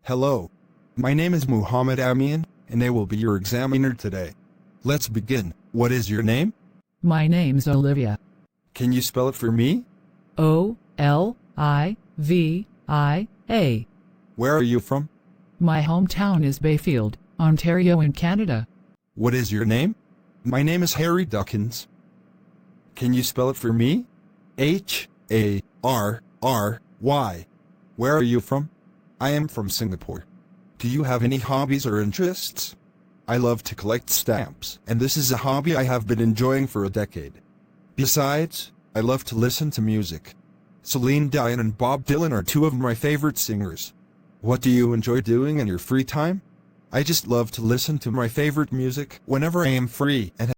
Hello. My name is Muhammad Amien, and I will be your examiner today. Let's begin. What is your name? My name's Olivia. Can you spell it for me? Olivia. Where are you from? My hometown is Bayfield, Ontario in Canada. What is your name? My name is Harry Duckins. Can you spell it for me? Harry. Where are you from? I am from Singapore. Do you have any hobbies or interests? I love to collect stamps, and this is a hobby I have been enjoying for a decade. Besides, I love to listen to music. Celine Dion and Bob Dylan are two of my favorite singers. What do you enjoy doing in your free time? I just love to listen to my favorite music whenever I am free and